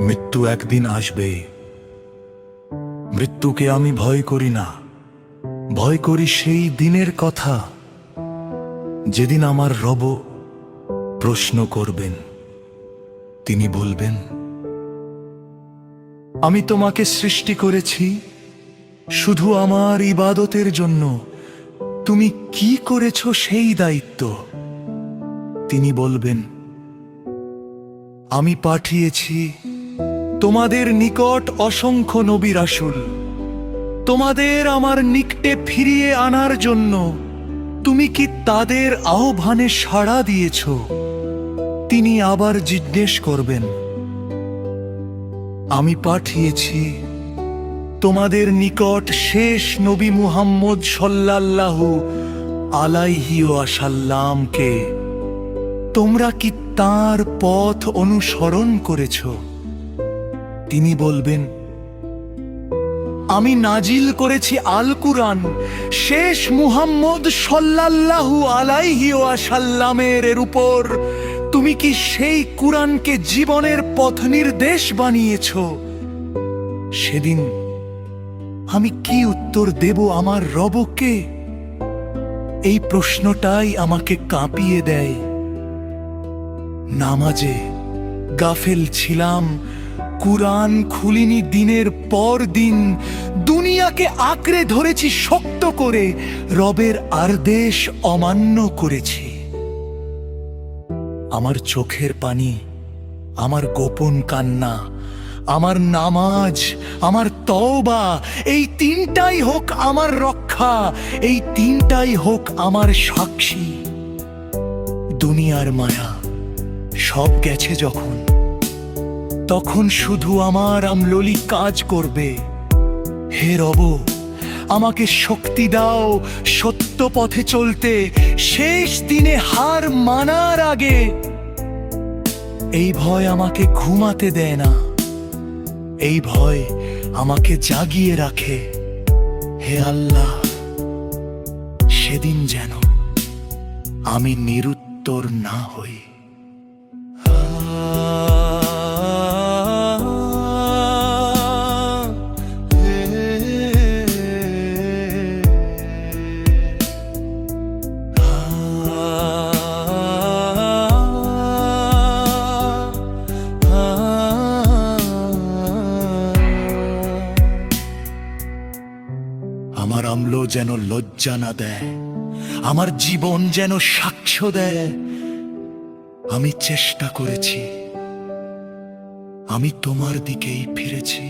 মৃত্যু একদিন আসবে। মৃত্যুকে আমি ভয় করি না, ভয় করি সেই দিনের কথা যেদিন আমার রব প্রশ্ন করবেন। তিনি বলবেন, আমি তোমাকে সৃষ্টি করেছি শুধু আমার ইবাদতের জন্য, তুমি কি করেছো সেই দায়িত্ব। তিনি বলবেন, আমি পাঠিয়েছি তোমাদের নিকট অসংখ্য নবী রাসূল, তোমাদের আমার নিকটে ফিরিয়ে আনার জন্য। তুমি কি তাদের আহ্বানে সাড়া দিয়েছ? তিনি আবার জিজ্ঞেস করবেন, আমি পাঠিয়েছি তোমাদের নিকট শেষ নবী মুহাম্মদ সাল্লাল্লাহু আলাইহি ওয়াসাল্লামকে, তোমরা কি তাঁর পথ অনুসরণ করেছ? তিনি বলবেন, আমি নাজিল করেছি আল কুরআন শেষ মুহাম্মদ সাল্লাল্লাহু আলাইহি ওয়াসাল্লামের উপর। তুমি কি সেই কুরআনকে জীবনের পথ নির্দেশ বানিয়েছ? সেদিন আমি কি উত্তর দেব আমার রবকে? এই প্রশ্নটাই আমাকে কাঁপিয়ে দেয়। নামাজে গাফেল ছিলাম, কুরআন খুলিনি দিনের পর দিন, দুনিয়াকে আঁকড়ে ধরেছি শক্ত করে, রবের আদেশ অমান্য করেছি। আমার চোখের পানি, আমার গোপন কান্না, আমার নামাজ, আমার তওবা, এই তিনটাই হোক আমার রক্ষা, এই তিনটাই হোক আমার সাক্ষী। দুনিয়ার মায়া সব গেছে যখন, তখন শুধু আমার আমললি কাজ করবে। হে রব, আমাকে শক্তি দাও সত্য পথে চলতে, শেষ দিনে হার মানার আগে। এই ভয় আমাকে ঘুমাতে দেয় না, এই ভয় আমাকে জাগিয়ে রাখে। হে আল্লাহ, সেদিন যেন আমি নিরুত্তর না হই। আমার আমল যেন লজ্জা না দেয়, আমার জীবন যেন সাক্ষ্য দেয়, আমি চেষ্টা করেছি, আমি তোমার দিকেই ফিরেছি।